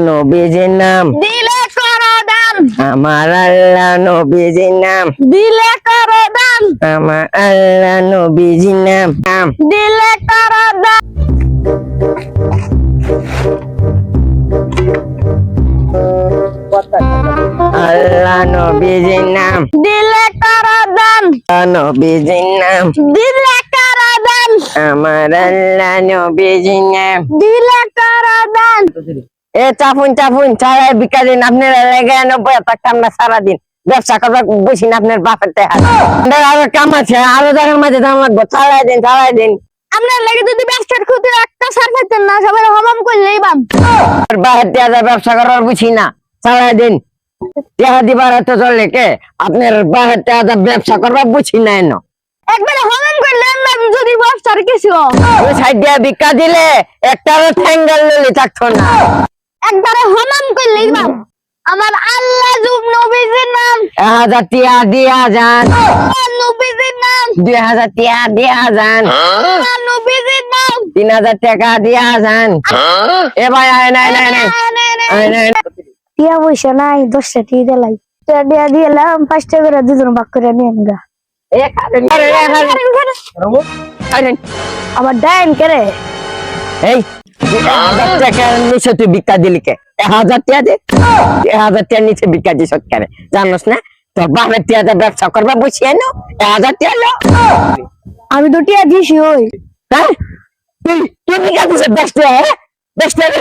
নবীজির নাম দিলে করো দান, আমার আল্লাহ নবীজির নাম দিলে করো দান, আমার আল্লাহ নবীজির নাম দিলে করো দান, আল্লাহ নবীজির নাম দিলে করো দান, নবীজির নাম দিলে করো দান, আমার আল্লাহ নবীজির নাম দিলে করো দান। এ চাপুন চালাই বিকা দিন আপনার এলাকায় 90 টাকা আমরা সারাদিন ব্যবসা করবার বসি না আপনার বাপের টাকা আরো কাম আছে আরো জায়গার মাঝে দাম লাগবে চালাই দিন আপনার লাগে যদি ব্যবসার ক্ষতি একটা সার পেতেন না, সবাই হমাম করলেই বাম। বাহির টাকা ব্যবসা করবার বুঝি না চালাই দিন টাকা দিবার এত চললে কে আপনার বাহির টাকা ব্যবসা করবার বুঝি না এনো একবারে হমাম করলেন না যদি ব্যবসার কিছু ওই সাইড দিয়ে ভিক্ষা দিলে একটারও ঠ্যাঙ্গাল ললি থাকতো না একবারে হমাম করলেই বাম। আমার আল্লাহ যুগ নবীজির নাম 1000 টাকা দিয়া যান নবীজির নাম 2000 টাকা দিয়া যান নবীজির নাম 3000 টাকা দিয়া যান এ ভাই নাই টিয়া পয়সা নাই 10টা টিয়া দিলাই টিয়া দিলাম 5টা করে দুজন ভাগ করে নিয়ে গা আমার ডাইন করে এই 1000 টাকা নিচে তুই ভিক্ষা দিলি কে 1000 টাকা দে 1000 টাকা নিচে ভিক্ষা দিস কেন জানোস না তোর বাপের টাকা ব্যবসা করবা বসিয়ে নো 1000 টাকা লো আমি তো টিয়া দিছি ওই হ্যাঁ তুই ভিক্ষা দিস 10 টাকা 10 টাকা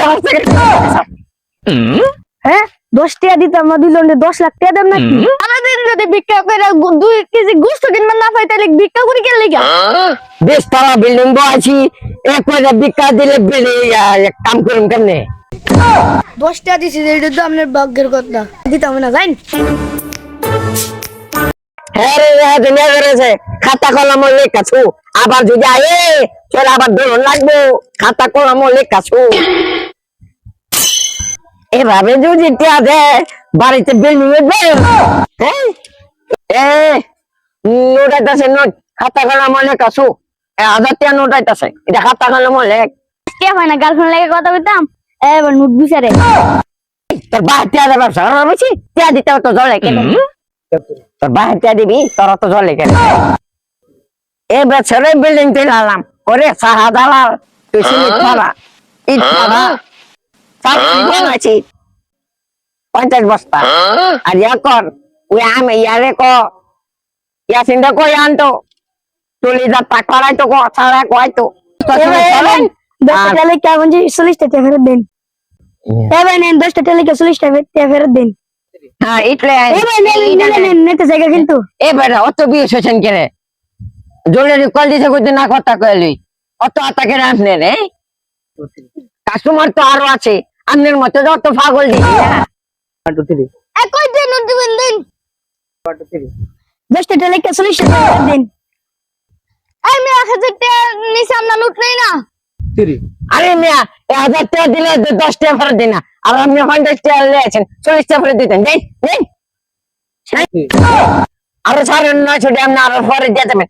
হ্যাঁ 10 টাকা দিতাম না দুজনে 10 লাখ টাকা দেন নাকি সারাদিন যদি ভিক্ষা করে 2 কেজি গোশত কিনবে না পাই তাহলে ভিক্ষা করে কে লাগা বেশ তারা বিল্ডিং বসি এক পয়সা ভিক্ষা দিলে বেড়ে কাম করুন কেমনে 10 টাকা দিছি এটা তো আপনার ভাগ্যের কথা দিতাম না জান হ্যাঁ রে দুনিয়া করেছে খাতা কলম লেখাছু আবার যদি আয়ে চল আবার ধরন লাগবো খাতা কলম লেখাছু এভাবে যদি টিয়া দেয় বাড়িতে বিল্ডিং উঠবে হ্যাঁ নোট আইতাছে নোট খাতা কলম লেখাছু 1000 টাকা নোট আইতাছে এটা খাতা কলম লেখ কে হয় না গার্লফ্রেন্ড লাগে কথা কইতাম এবার নোট বিচারে তোর বাহির টিয়া দেবে ব্যবসা করা বুঝছি টিয়া দিতে তো জলে কেন তোর বাহির টিয়া দিবি তোর তো জলে কেন এ বছরে বিল্ডিং তুলালাম ওরে সাহা দালাল তুই সিমেন্ট খাবা ইট খাবা আছি 50 বস্তা আর ইয়া কর ওই আমি ইয়ারে ক ইয়া চিন্তা কই আনতো তুলি যা টাকারাই তো ছাড়া কয়তো তাহলে কেমন যে 40 টাকা ফেরত দেন এবার নেন 10 টাকা লিখে 40 টাকা ফেরত দেন হ্যাঁ ইটলে এবার নেন নেতে জায়গা কিন্তু এবার অত বিয়ে সেশন কেনে জোরে কল দিতে করতে না কথা কইলি অত আতাকে রাখনে রে কাস্টমার তো আরো আছে আপনার মতো যত পাগল দিবি না একই দিন নোট দিবেন দিন 10 টাকা লিখে 40 টাকা ফেরত দেন আমি 1000 টাকা নিচে আমরা নোট নেই না আরে মিয়া 1000 টাকা দিলে 10 টাকা ফেরত দিন না আর আপনি 50 টাকা নিয়েছেন 40 টাকা ফেরত দিতেন দেন দেন আরো 9.5 টাকা আপনি আরো পরে দিয়ে দেবেন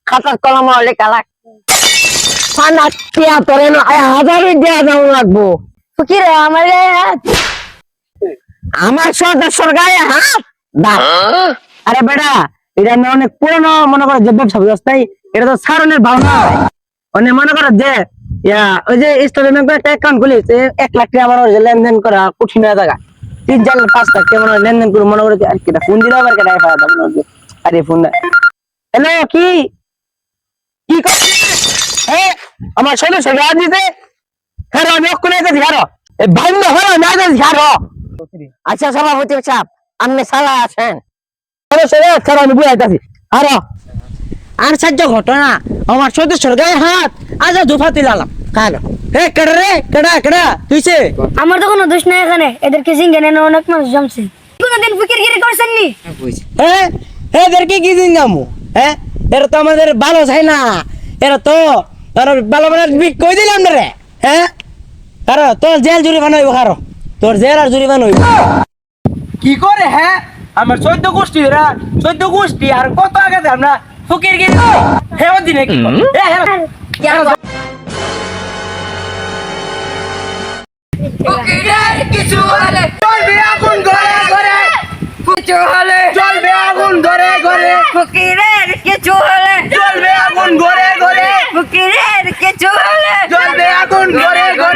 খাতার কলম লেখা লাগ পানা টিয়া তোরে না 1000 টাকা দাম লাগবো ফকির আমার হাত আমার সদস্যর গায়ে হাত দাও আরে বেটা এটা আমি অনেক পুরনো মনে করো যে ব্যবসা ব্যবস্থায় এটা তো সারণের ভাবনা অনেক মনে করো যে ওই যে স্টেট ব্যাংকে একটা অ্যাকাউন্ট খুলেছে 1 লাখ টাকা আমার লেনদেন করা কঠিন হয়ে জায়গা 3-4 লাখ 5 লাখ টাকা লেনদেন করে মনে করো আর কি ফোন দিলে আবার কেটে ফায়দা আরে ফোন হ্যালো কি আমার সদস্য গায়ে দিতে হ্যাঁ আমি ওখানে গেছি হারো ভাই না হলো না গেছি হারো আচ্ছা সভাপতি সাহেব আপনি সালা আছেন আমি বুঝাইতেছি আরো আর সাহায্য ঘটনা আমার সদস্যর গায়ে হাত আজ দুফাতি লালাম কালো কেডা রে কেডা তুইছে আমার তো কোনো দোষ নাই এখানে এদেরকে জিঙ্গে নেন অনেক মানুষ জমছে কোনদিন ফকিরগিরি করছেন নি এদেরকে কি জিঙ্গামু এরা তো আমাদের ভালো চাই না এরা তো ভালো মানে কই দিলাম না রে কারো তোর জেল জরিমানা হইব কারো তোর জেল আর জরিমানা হইব কি করে আমার 14 গোষ্ঠী আর কত আগে আমরা ফকির গিয়ে হেও দিনে কি ফকির কিছু হলে চলবে আগুন ঘরে ঘরে কিছু হলে চলবে আগুন ঘরে ঘরে ফকিরের কিছু হলে চলবে আগুন ঘরে ঘরে ফকিরের কিছু হলে চলবে আগুন ঘরে ঘরে